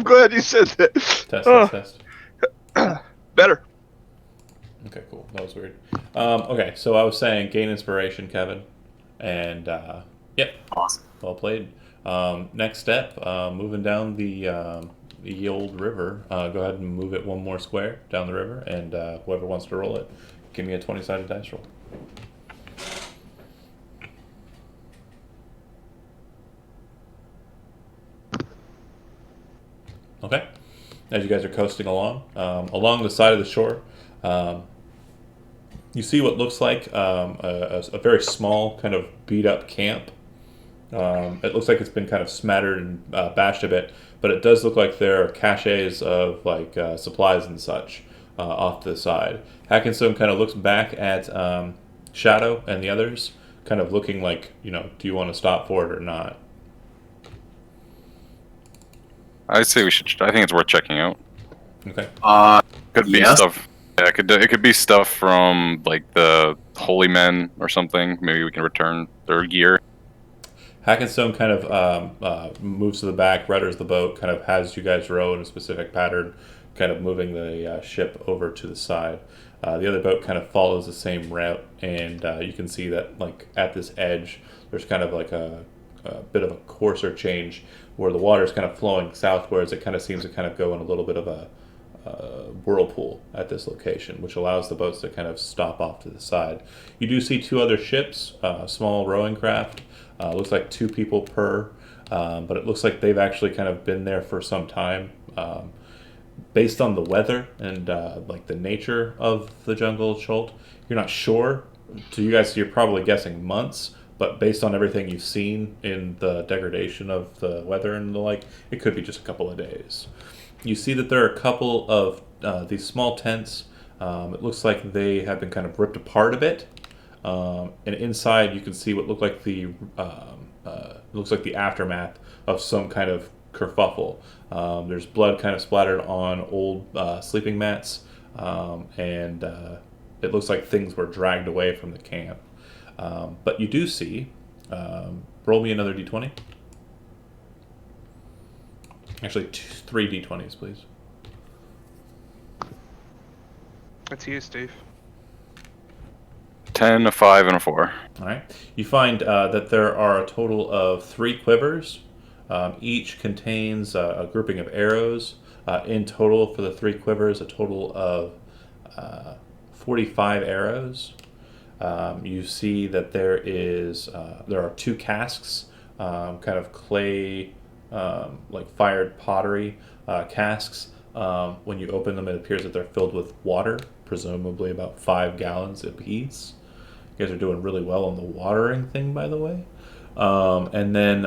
glad you said that. Test. Better. Okay, cool. That was weird. Okay, so I was saying gain inspiration, Kevin. And, yep. Awesome. Well played. Next step, moving down the old river. Go ahead and move it one more square down the river, and whoever wants to roll it, give me a 20-sided dice roll. Okay. As you guys are coasting along the side of the shore, you see what looks like a very small, kind of beat-up camp. It looks like it's been kind of smattered and bashed a bit, but it does look like there are caches of like supplies and such off to the side. Hackenstone kind of looks back at Shadow and the others, kind of looking like, do you want to stop for it or not? I'd say we should. I think it's worth checking out. Okay. Could be Yes. stuff. Yeah, it could be stuff from like the Holy Men or something. Maybe we can return their gear. Hackenstone kind of moves to the back, rudders the boat, kind of has you guys row in a specific pattern, kind of moving the ship over to the side. The other boat kind of follows the same route, and you can see that like at this edge, there's kind of like a bit of a courser change where the water is kind of flowing southwards. It kind of seems to kind of go in a little bit of a whirlpool at this location, which allows the boats to kind of stop off to the side. You do see two other ships, small rowing craft. Looks like 2 people per, but it looks like they've actually kind of been there for some time. Based on the weather and like the nature of the jungle of Chult, you're not sure. To you guys, you're probably guessing months, but based on everything you've seen in the degradation of the weather and the like, it could be just a couple of days. You see that there are a couple of these small tents. It looks like they have been kind of ripped apart a bit. And inside, you can see what looked like the aftermath of some kind of kerfuffle. There's blood kind of splattered on old sleeping mats, and it looks like things were dragged away from the camp. But you do see. Roll me another d20. Actually, 3 d20s, please. That's you, Steve. 10, a 5, and a 4. All right. You find that there are a total of 3 quivers. Each contains a grouping of arrows. In total, for the 3 quivers, a total of 45 arrows. You see that there are 2 casks, kind of clay, like fired pottery casks. When you open them, it appears that they're filled with water, presumably about 5 gallons apiece. You guys are doing really well on the watering thing, by the way. And then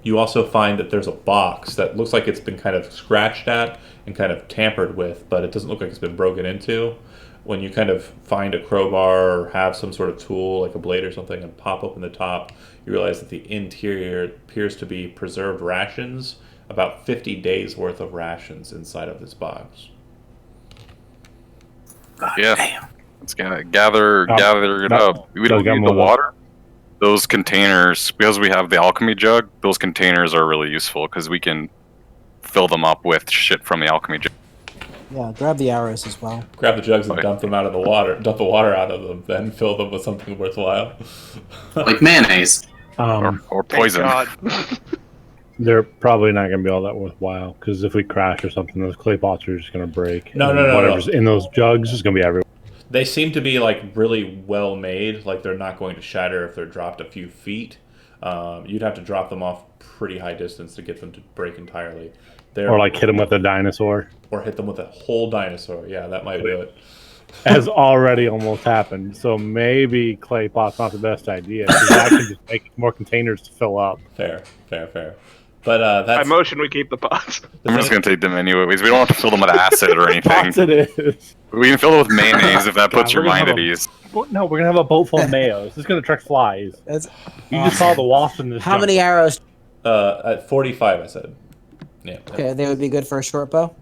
you also find that there's a box that looks like it's been kind of scratched at and kind of tampered with, but it doesn't look like it's been broken into. When you kind of find a crowbar or have some sort of tool, like a blade or something, and pop open the top, you realize that the interior appears to be preserved rations, about 50 days worth of rations inside of this box. Yeah. Damn. Let's gather it up. We don't need the water. Those containers, because we have the alchemy jug, those containers are really useful because we can fill them up with shit from the alchemy jug. Yeah, grab the arrows as well. Grab the jugs and dump them out of the water. Dump the water out of them, then fill them with something worthwhile. Like mayonnaise. Or Thank poison. God. They're probably not going to be all that worthwhile because if we crash or something, those clay pots are just going to break. No. Whatever's in those jugs is going to be everywhere. They seem to be like really well made. Like they're not going to shatter if they're dropped a few feet. You'd have to drop them off pretty high distance to get them to break entirely. Or like hit them with a dinosaur. Or hit them with a whole dinosaur. Yeah, that might do it. Has already almost happened. So maybe clay pot's not the best idea because that can just make more containers to fill up. Fair. But I that's motion we keep the pots. I'm just going to take them anyways. We don't have to fill them with acid or anything. Pots it is. We can fill them with mayonnaise if that puts God, your we're gonna mind have at a- ease. Well, no, we're going to have a boat full of mayos. This is going to attract flies. That's You just saw the wasp in this how many jungle. arrows? at 45, I said. Yeah. Okay, they would be good for a short bow.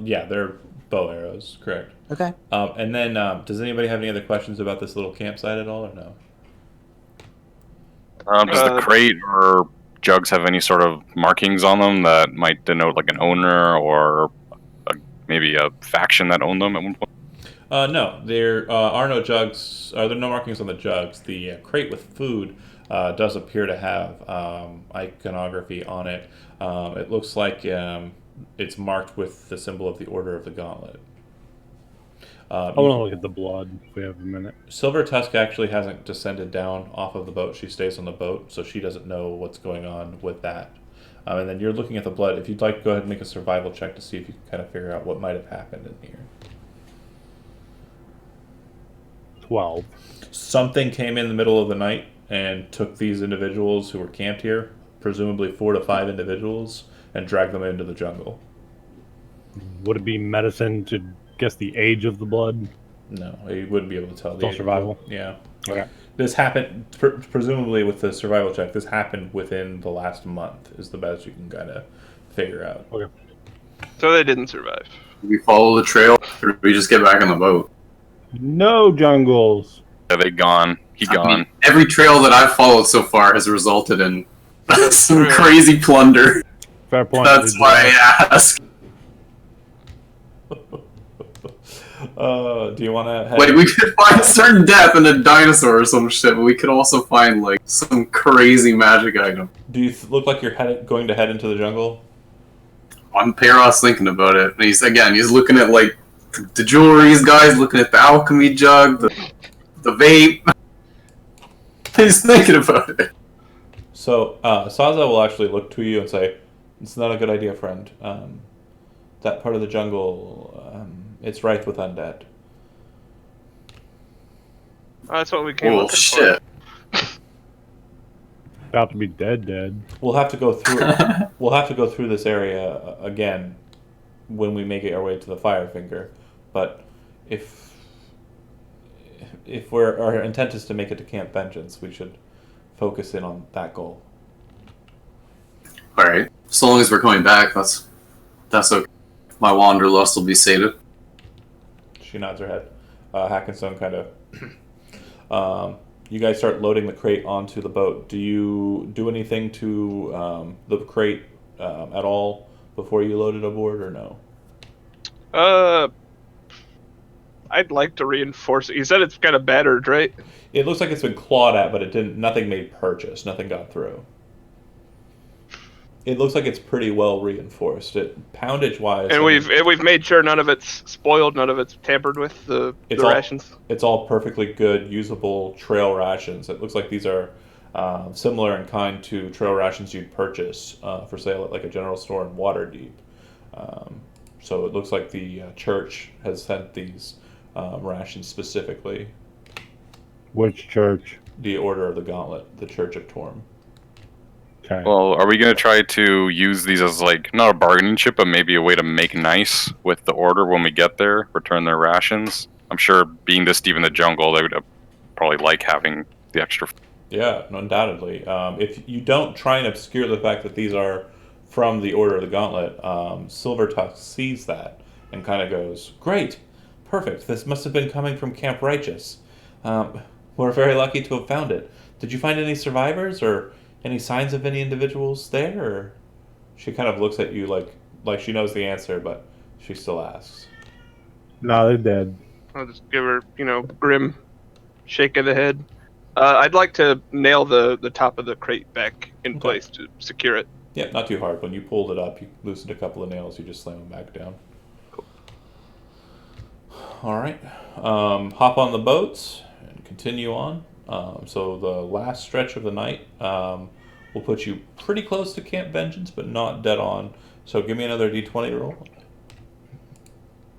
Yeah, they're bow arrows, correct. Okay. And then, does anybody have any other questions about this little campsite at all, or no? Does the crate or jugs have any sort of markings on them that might denote like an owner or maybe a faction that owned them at one point? No, there are no jugs. There are no markings on the jugs. The crate with food does appear to have iconography on it. It looks like it's marked with the symbol of the Order of the Gauntlet. I want to look at the blood if we have a minute. Silver Tusk actually hasn't descended down off of the boat. She stays on the boat, so she doesn't know what's going on with that. And then you're looking at the blood. If you'd like, go ahead and make a survival check to see if you can kind of figure out what might have happened in here. 12. Something came in the middle of the night and took these individuals who were camped here, presumably 4 to 5 individuals, and dragged them into the jungle. Would it be medicine to guess the age of the blood? No, you wouldn't be able to tell. It's all survival? Yeah. Okay. This happened, presumably with the survival check, this happened within the last month, is the best you can kind of figure out. Okay. So they didn't survive. Do we follow the trail, or do we just get back on the boat? No jungles. Yeah, they gone. He I gone. mean, every trail that I've followed so far has resulted in some Really? crazy plunder. Fair point. That's why I ask. Do you want to head... Like, we could find certain death in a dinosaur or some shit, but we could also find, like, some crazy magic item. Do you look like you're going to head into the jungle? On Peros thinking about it, and he's looking at, like, the jewelry, guys, looking at the alchemy jug, the vape. He's thinking about it. So, Saza will actually look to you and say, "It's not a good idea, friend. That part of the jungle, it's rife with undead." That's what we came Oh, looking for. shit. About to be dead. We'll have to go through. We'll have to go through this area again when we make our way to the Firefinger. But if our intent is to make it to Camp Vengeance, we should focus in on that goal. Alright. So long as we're coming back, that's okay. My wanderlust will be sated. She nods her head. Hackenstone kind of. You guys start loading the crate onto the boat. Do you do anything to the crate at all before you load it aboard, or no? I'd like to reinforce it. You said it's kind of battered, right? It looks like it's been clawed at, but it didn't. Nothing made purchase. Nothing got through. It looks like it's pretty well reinforced. Poundage wise, And we've made sure none of it's spoiled, none of it's tampered with the rations. It's all perfectly good, usable trail rations. It looks like these are similar in kind to trail rations you'd purchase for sale at like a general store in Waterdeep. So it looks like the church has sent these rations specifically. Which church? The Order of the Gauntlet, the Church of Torm. Okay. Well, are we going to try to use these as, like, not a bargaining chip, but maybe a way to make nice with the Order when we get there, return their rations? I'm sure being this deep in the jungle, they would probably like having the extra. Yeah, undoubtedly. If you don't try and obscure the fact that these are from the Order of the Gauntlet, Silvertusk sees that and kind of goes, "Great, perfect. This must have been coming from Camp Righteous. We're very lucky to have found it. Did you find any survivors or any signs of any individuals there?" Or she kind of looks at you like she knows the answer, but she still asks. No, they're dead. I'll just give her, grim shake of the head. I'd like to nail the top of the crate back in place to secure it. Yeah, not too hard. When you pulled it up, you loosened a couple of nails, you just slam them back down. Cool. All right. Hop on the boats and continue on. So the last stretch of the night will put you pretty close to Camp Vengeance, but not dead on. So give me another d20 roll.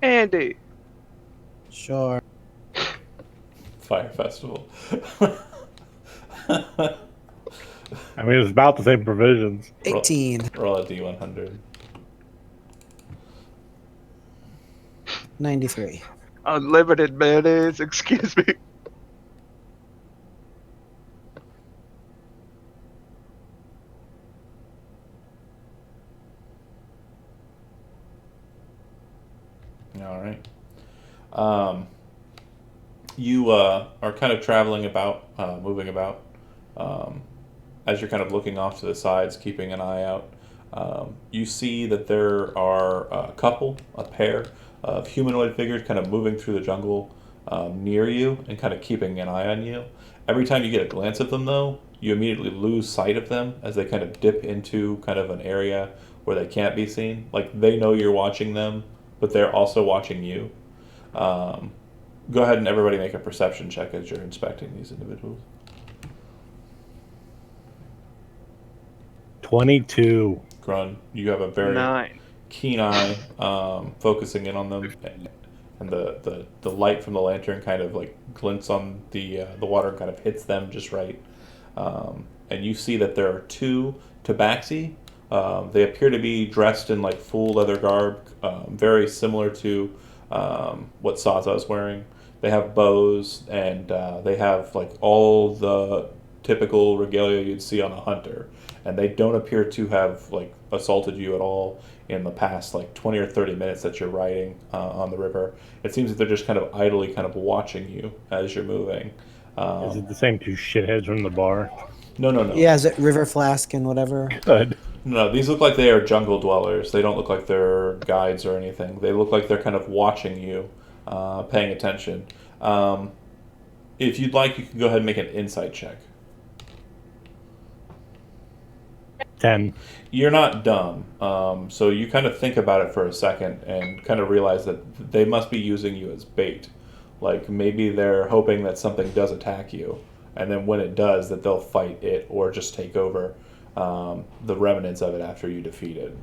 Andy. Sure. Fire Festival. I mean, it's about the same provisions. 18. Roll a d100. 93. Unlimited mayonnaise, excuse me. All right. You are kind of traveling about, moving about, as you're kind of looking off to the sides, keeping an eye out, you see that there are a pair of humanoid figures kind of moving through the jungle near you and kind of keeping an eye on you. Every time you get a glance of them, though, you immediately lose sight of them as they kind of dip into kind of an area where they can't be seen. Like, they know you're watching them, but they're also watching you. Go ahead and everybody make a perception check as you're inspecting these individuals. 22. Grun, you have a very 9. keen eye, focusing in on them, and the light from the lantern kind of like glints on the water and kind of hits them just right. And you see that there are 2 tabaxi. They appear to be dressed in like full leather garb, very similar to what Saza is wearing. They have bows, and they have like all the typical regalia you'd see on a hunter. And they don't appear to have like assaulted you at all in the past like 20 or 30 minutes that you're riding on the river. It seems that they're just kind of idly kind of watching you as you're moving. Is it the same 2 shitheads from the bar? No. Yeah, is it River Flask and whatever? Good. No, these look like they are jungle dwellers. They don't look like they're guides or anything. They look like they're kind of watching you, paying attention. If you'd like, you can go ahead and make an insight check. 10. You're not dumb, so you kind of think about it for a second and kind of realize that they must be using you as bait. Like, maybe they're hoping that something does attack you, and then when it does, that they'll fight it or just take over the remnants of it after you defeat it.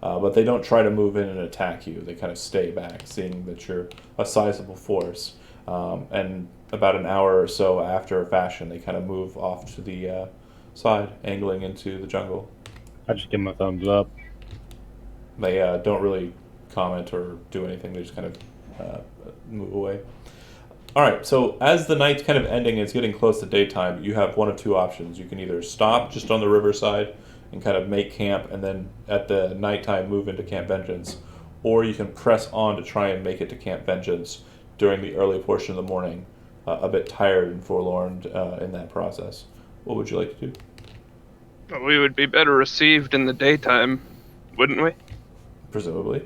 But they don't try to move in and attack you. They kind of stay back, seeing that you're a sizable force. And about an hour or so after a fashion, they kind of move off to the side, angling into the jungle. I just give them a thumbs up. They don't really comment or do anything. They just kind of move away. All right, so as the night's kind of ending and it's getting close to daytime, you have one of 2 options. You can either stop just on the riverside and kind of make camp, and then at the nighttime move into Camp Vengeance, or you can press on to try and make it to Camp Vengeance during the early portion of the morning, a bit tired and forlorn in that process. What would you like to do? We would be better received in the daytime, wouldn't we? Presumably.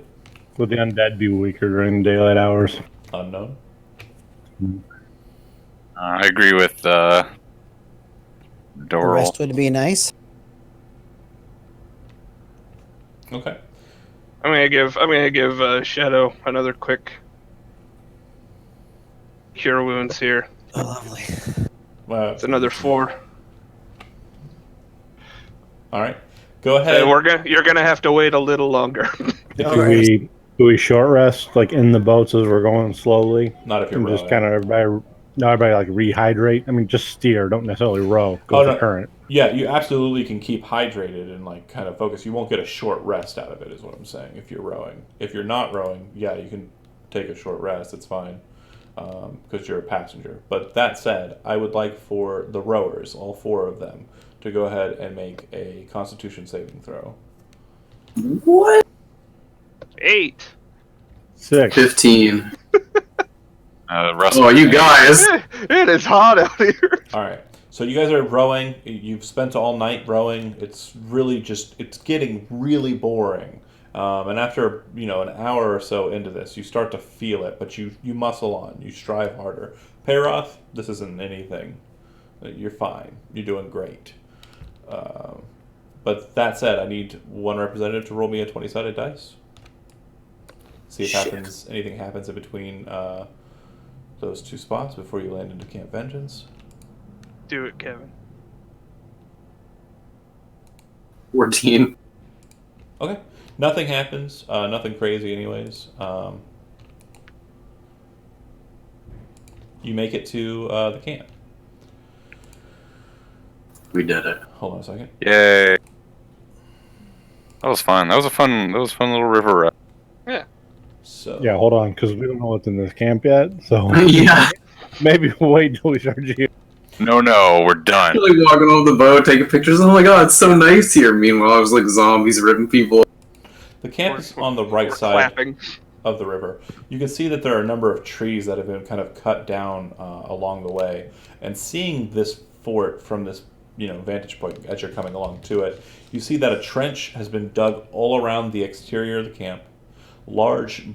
Would the undead be weaker during the daylight hours? Unknown. I agree with The Doral. rest would be nice. Okay. I'm gonna give Shadow another quick cure wounds here. Oh, lovely. It's another 4. All right. Go ahead. You're gonna have to wait a little longer. Do we short rest like in the boats as we're going slowly? Not if you're And just rowing. kind of everybody like rehydrate. I mean, just steer. Don't necessarily row. Go with the current. Yeah, you absolutely can keep hydrated and like kind of focus. You won't get a short rest out of it, is what I'm saying. If you're rowing, if you're not rowing, yeah, you can take a short rest. It's fine because you're a passenger. But that said, I would like for the rowers, all 4 of them, to go ahead and make a Constitution saving throw. What? 8. 6. 15. Russell, Oh, you guys. It is hot out here. All right. So you guys are rowing. You've spent all night rowing. It's really it's getting really boring. And after, an hour or so into this, you start to feel it, but you muscle on. You strive harder. Peroth, this isn't anything. You're fine. You're doing great. But that said, I need one representative to roll me a 20-sided dice. See if anything happens in between those 2 spots before you land into Camp Vengeance. Do it, Kevin. 14. Okay. Nothing happens. Nothing crazy anyways. You make it to the camp. We did it. Hold on a second. yay! That was fun. That was a fun little river ride. So Yeah, hold on, because we don't know what's in this camp yet. So Yeah. maybe we'll wait until we start GM. No, we're done. Like walking over the boat, taking pictures. Oh my god, it's so nice here. Meanwhile, I was like zombies ripping people. the camp is on the We're right side clapping. of the river. You can see that there are a number of trees that have been kind of cut down along the way. And seeing this fort from this vantage point as you're coming along to it. You see that a trench has been dug all around the exterior of the camp. Large